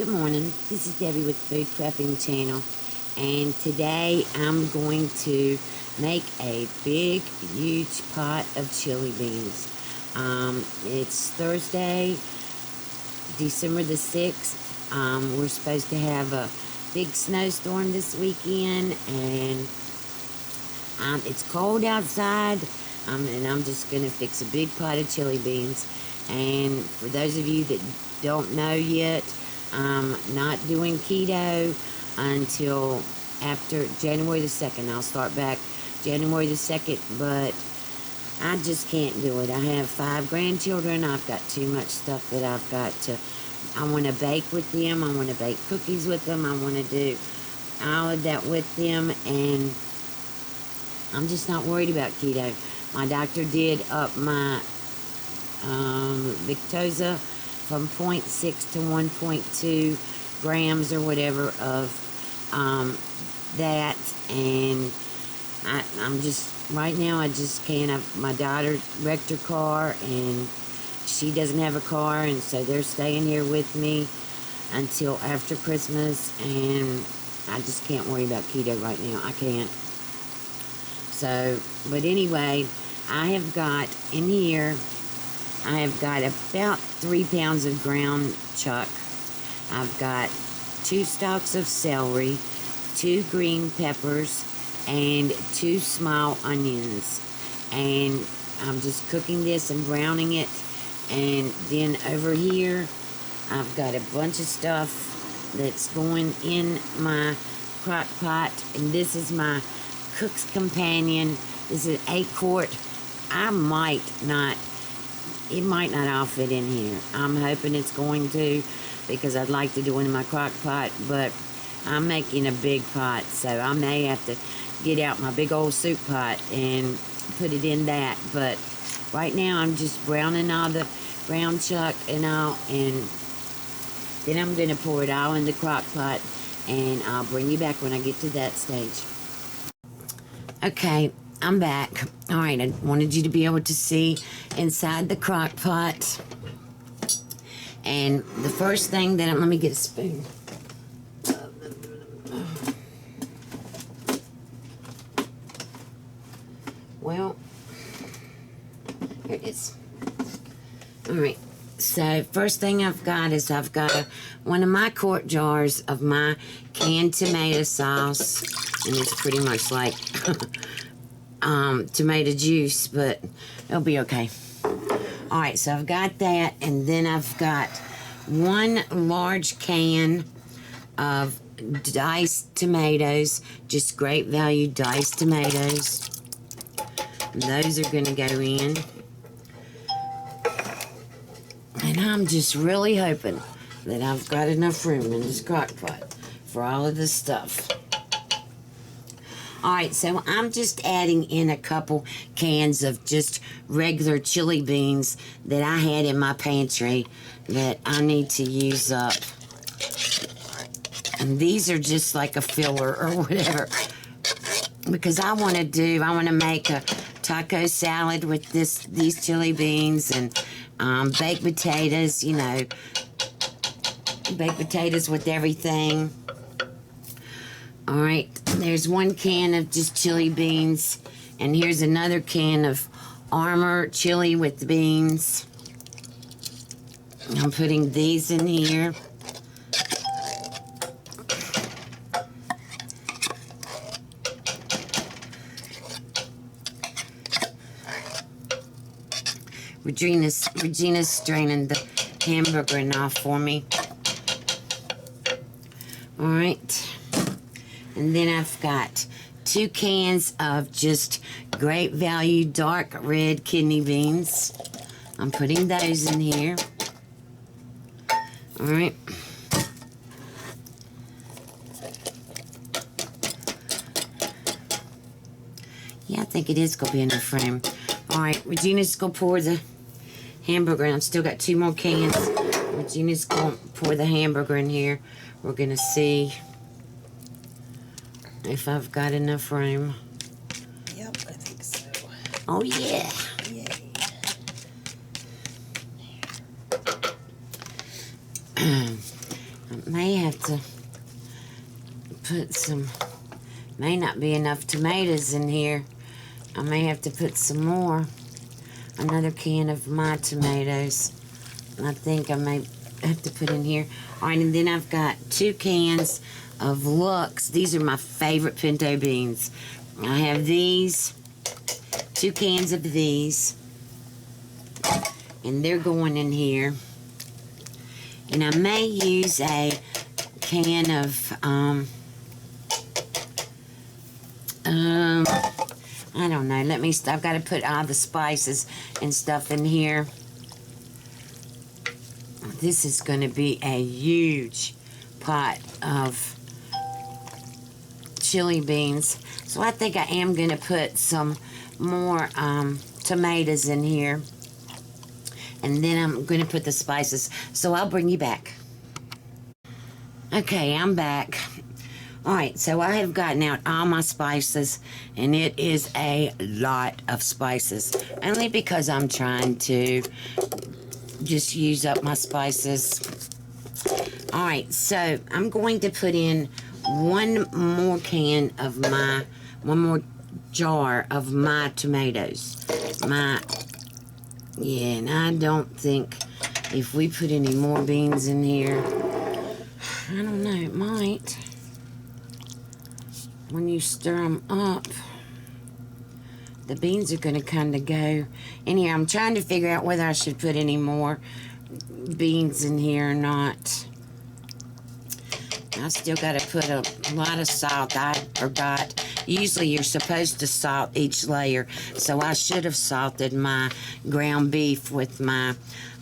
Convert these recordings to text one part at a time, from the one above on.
Good morning, this is Debbie with the Food Prepping channel, and today I'm going to make a big, huge pot of chili beans. It's Thursday, December the 6th. We're supposed to have a big snowstorm this weekend, and it's cold outside, and I'm just going to fix a big pot of chili beans. And for those of you that don't know yet, I'm not doing keto until after January the 2nd. I'll start back January the 2nd, but I just can't do it. I have 5 grandchildren. I've got too much stuff that I've got to, I want to bake with them. I want to bake cookies with them. I want to do all of that with them, and I'm just not worried about keto. My doctor did up my Victoza from 0.6 to 1.2 grams or whatever of that, and I'm just, right now I just can't. My daughter wrecked her car, and she doesn't have a car, and so they're staying here with me until after Christmas, and I just can't worry about keto right now. I can't. So, but anyway, I have got in here, I have got about 3 pounds of ground chuck. I've got 2 stalks of celery, 2 green peppers, and 2 small onions. And I'm just cooking this and browning it. And then over here, I've got a bunch of stuff that's going in my crock pot. And this is my cook's companion. This is 8 quart. It might not all fit in here. I'm hoping it's going to, because I'd like to do it in my crock pot, but I'm making a big pot, so I may have to get out my big old soup pot and put it in that. But right now I'm just browning all the brown chuck and all, and then I'm going to pour it all in the crock pot, and I'll bring you back when I get to that stage. Okay, I'm back. Alright, I wanted you to be able to see inside the crock pot. And the first thing that let me get a spoon. Well, here it is. Alright, so first thing I've got is I've got one of my quart jars of my canned tomato sauce, and it's pretty much like tomato juice, but it'll be okay. Alright, so I've got that, and then I've got 1 large can of diced tomatoes, just great value diced tomatoes. Those are going to go in. And I'm just really hoping that I've got enough room in this crock pot for all of this stuff. Alright, so I'm just adding in a couple cans of just regular chili beans that I had in my pantry that I need to use up. And these are just like a filler or whatever, because I want to make a taco salad with these chili beans, and baked potatoes, you know, baked potatoes with everything. Alright, there's 1 can of just chili beans, and here's another can of Armour chili with beans. I'm putting these in here. Regina's straining the hamburger off for me. Alright. And then I've got 2 cans of just great value dark red kidney beans. I'm putting those in here. Alright. Yeah, I think it is going to be enough room. Alright, Regina's going to pour the hamburger, and I've still got 2 more cans. Regina's going to pour the hamburger in here. We're going to see if I've got enough room. Yep, I think so. Oh, yeah. Yay. I may have to put some, may not be enough tomatoes in here. I may have to put some more. Another can of my tomatoes. I think I may have to put in here. All right, and then I've got 2 cans of Lux. These are my favorite pinto beans. I have these, 2 cans of these, and they're going in here. And I may use a can of, I don't know. I've got to put all the spices and stuff in here. This is going to be a huge pot of chili beans. So I think I am going to put some more tomatoes in here. And then I'm going to put the spices. So I'll bring you back. Okay, I'm back. Alright, so I have gotten out all my spices, and it is a lot of spices. Only because I'm trying to just use up my spices. Alright, so I'm going to put in one more jar of my tomatoes. Yeah, and I don't think if we put any more beans in here, I don't know, it might. When you stir them up, the beans are going to kind of go in here. I'm trying to figure out whether I should put any more beans in here or not. I still got to put a lot of salt. I forgot. Usually you're supposed to salt each layer, so I should have salted my ground beef with my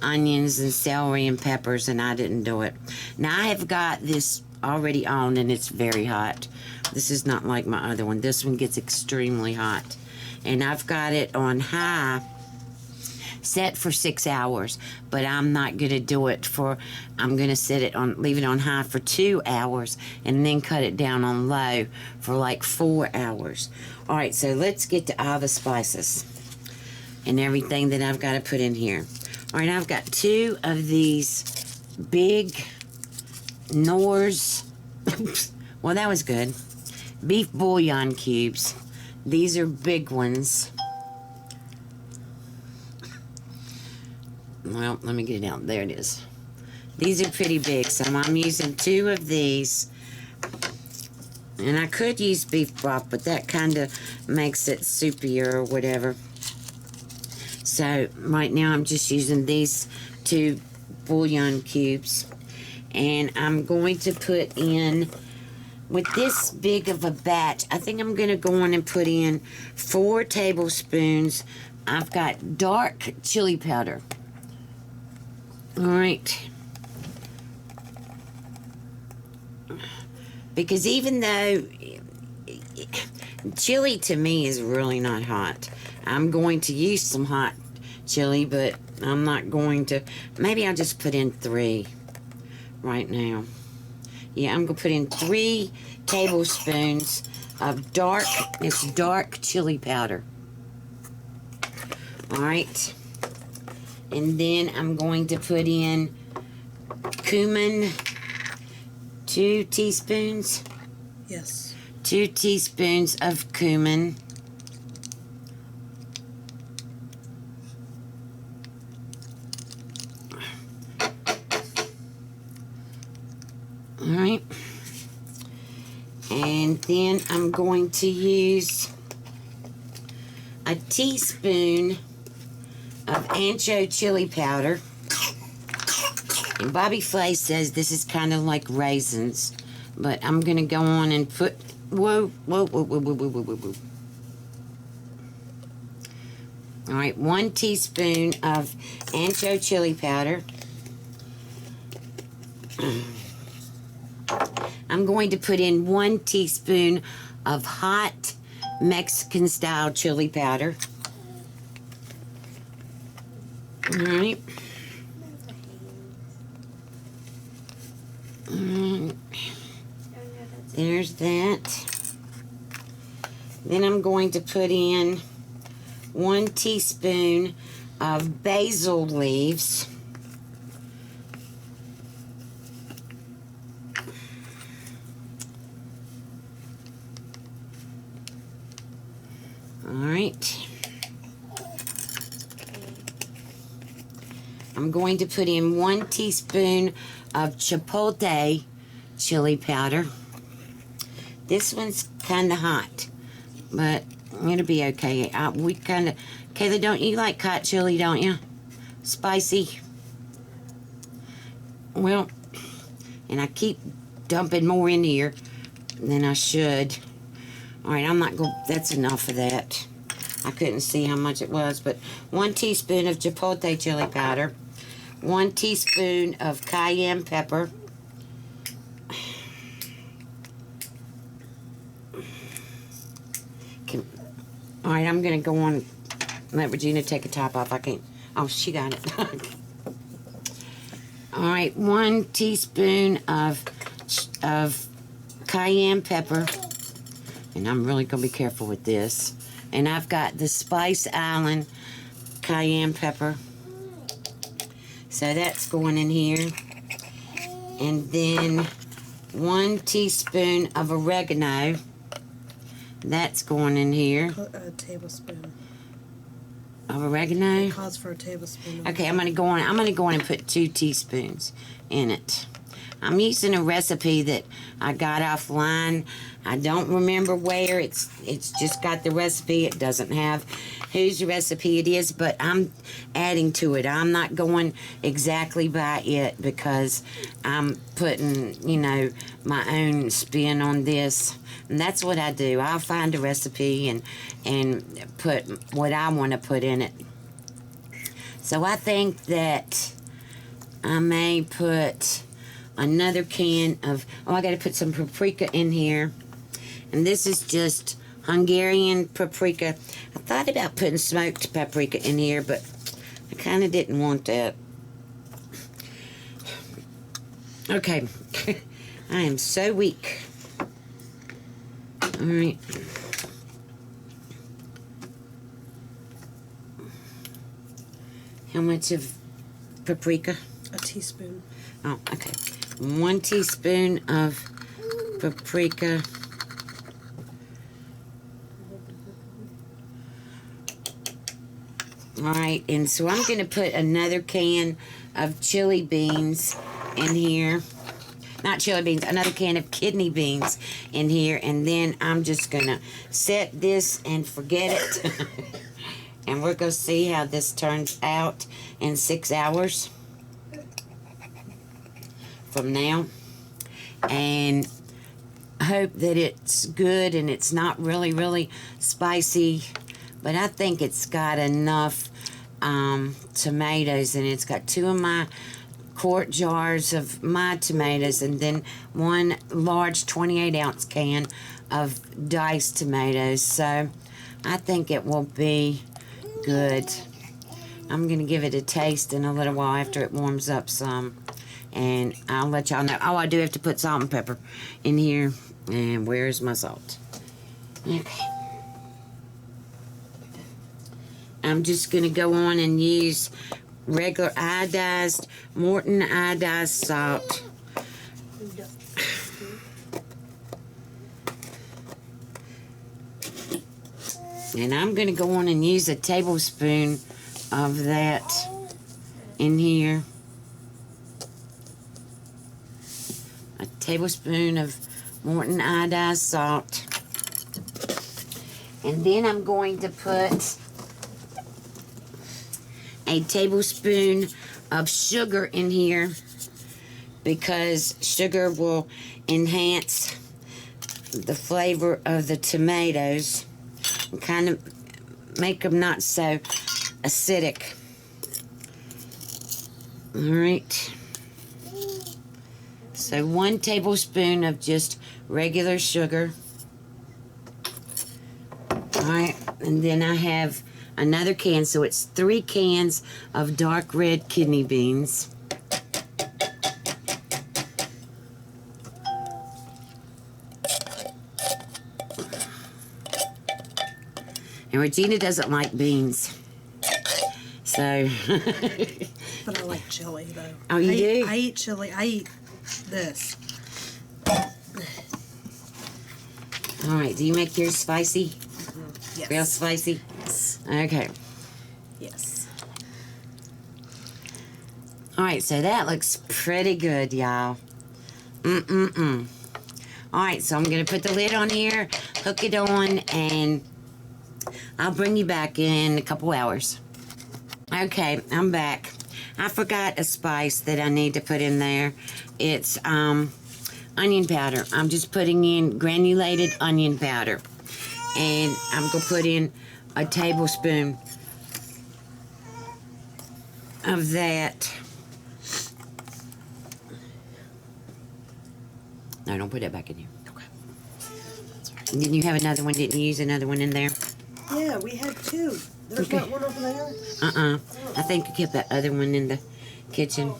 onions and celery and peppers, and I didn't do it. Now I have got this already on, and it's very hot. This is not like my other one. This one gets extremely hot. And I've got it on high, set for 6 hours. But I'm not going to do it for, I'm going to leave it on high for 2 hours. And then cut it down on low for like 4 hours. Alright, so let's get to all the spices. And everything that I've got to put in here. Alright, I've got 2 of these big Knorr's, well, that was good, beef bouillon cubes. These are big ones. Well, let me get it out. There it is. These are pretty big, so I'm using 2 of these. And I could use beef broth, but that kind of makes it soupier or whatever. So right now I'm just using these 2 bouillon cubes. And I'm going to put in, with this big of a batch, I think I'm going to go on and put in 4 tablespoons. I've got dark chili powder. Alright. Because even though chili to me is really not hot, I'm going to use some hot chili, but I'm not going to, maybe I'll just put in 3 right now. Yeah, I'm going to put in 3 tablespoons of dark chili powder. Alright. And then I'm going to put in cumin, 2 teaspoons. Yes. 2 teaspoons of cumin. Alright. And then I'm going to use a teaspoon of ancho chili powder. And Bobby Flay says this is kind of like raisins. But I'm going to go on and put... Whoa. Alright, 1 teaspoon of ancho chili powder. I'm going to put in 1 teaspoon of hot Mexican style chili powder. Alright. There's that. Then I'm going to put in 1 teaspoon of basil leaves. Alright. I'm going to put in 1 teaspoon of chipotle chili powder. This one's kind of hot, but it'll be okay. We kind of... Kayla, don't you like hot chili, don't you? Spicy. Well, and I keep dumping more in here than I should. Alright, I'm not going... That's enough of that. I couldn't see how much it was, but 1 teaspoon of chipotle chili powder. 1 teaspoon of cayenne pepper. Alright, I'm going to go on... Let Regina take a top off. I can't... Oh, she got it. Alright, 1 teaspoon of cayenne pepper. And I'm really going to be careful with this. And I've got the Spice Island cayenne pepper. So that's going in here. And then 1 teaspoon of oregano. That's going in here. A tablespoon. Of oregano? It calls for a tablespoon. Okay, I'm gonna go on and put 2 teaspoons in it. I'm using a recipe that I got offline. I don't remember where. It's just got the recipe. It doesn't have whose recipe it is, but I'm adding to it. I'm not going exactly by it because I'm putting, you know, my own spin on this. And that's what I do. I'll find a recipe and put what I want to put in it. So I think that I may put another can of... Oh, I got to put some paprika in here. And this is just Hungarian paprika. I thought about putting smoked paprika in here, but I kind of didn't want that. Okay. I am so weak. Alright. How much of paprika? A teaspoon. Oh, okay. 1 teaspoon of paprika. Alright, and so I'm going to put another can of chili beans in here. Not chili beans, another can of kidney beans in here. And then I'm just going to set this and forget it. And we're going to see how this turns out in 6 hours from now. And hope that it's good and it's not really, really spicy. But I think it's got enough tomatoes in it. It's got 2 of my quart jars of my tomatoes and then 1 large 28-ounce can of diced tomatoes. So I think it will be good. I'm going to give it a taste in a little while after it warms up some. And I'll let y'all know. Oh, I do have to put salt and pepper in here. And where's my salt? Okay. I'm just going to go on and use regular iodized, Morton iodized salt. And I'm going to go on and use a tablespoon of that in here. A tablespoon of Morton iodized salt. And then I'm going to put a tablespoon of sugar in here because sugar will enhance the flavor of the tomatoes and kind of make them not so acidic. Alright. So 1 tablespoon of just regular sugar. Alright, and then I have another can, so it's 3 cans of dark red kidney beans. And Regina doesn't like beans. So. But I like chili, though. Oh, you do? I eat chili. I eat this. Alright, do you make yours spicy? Yes. Real spicy? Yes. Okay. Yes. Alright, so that looks pretty good, y'all. Alright, so I'm going to put the lid on here, hook it on, and I'll bring you back in a couple hours. Okay, I'm back. I forgot a spice that I need to put in there. It's onion powder. I'm just putting in granulated onion powder. And I'm going to put in a tablespoon of that. No, don't put that back in here. Okay. Didn't you have another one? Didn't you use another one in there? Yeah, we had two. There's Okay. not one over there. I think I kept that other one in the kitchen.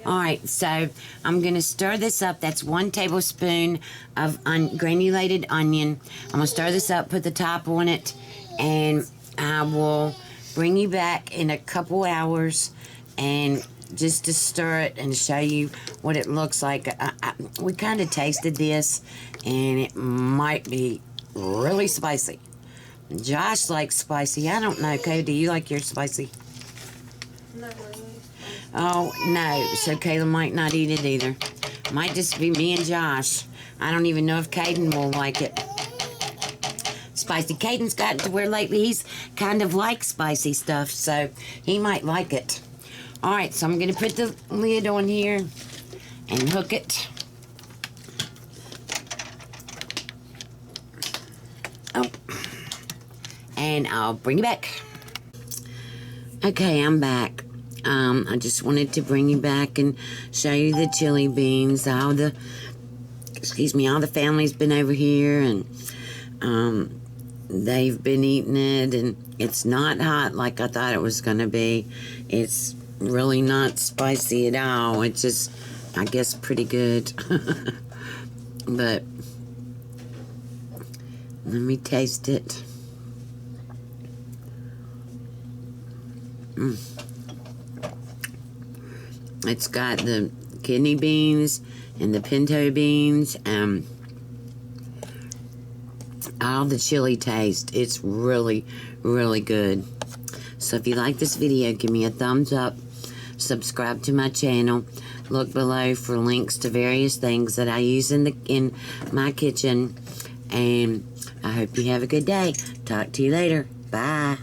Alright, so I'm going to stir this up. That's 1 tablespoon of granulated onion. I'm going to stir this up, put the top on it, and I will bring you back in a couple hours and just to stir it and show you what it looks like. We kind of tasted this, and it might be really spicy. Josh likes spicy. I don't know, Kay, do you like your spicy? Not really. Oh, no. So Kayla might not eat it either. Might just be me and Josh. I don't even know if Caden will like it. Spicy. Caden's gotten to where lately he's kind of likes spicy stuff, so he might like it. Alright, so I'm going to put the lid on here and hook it. Oh. And I'll bring you back. Okay, I'm back. I just wanted to bring you back and show you the chili beans. All the family's been over here, and they've been eating it, and it's not hot like I thought it was gonna be. It's really not spicy at all. It's just, I guess, pretty good. But let me taste it. It's got the kidney beans and the pinto beans and all the chili taste. It's really, really good. So if you like this video, give me a thumbs up. Subscribe to my channel. Look below for links to various things that I use in my kitchen. And I hope you have a good day. Talk to you later. Bye.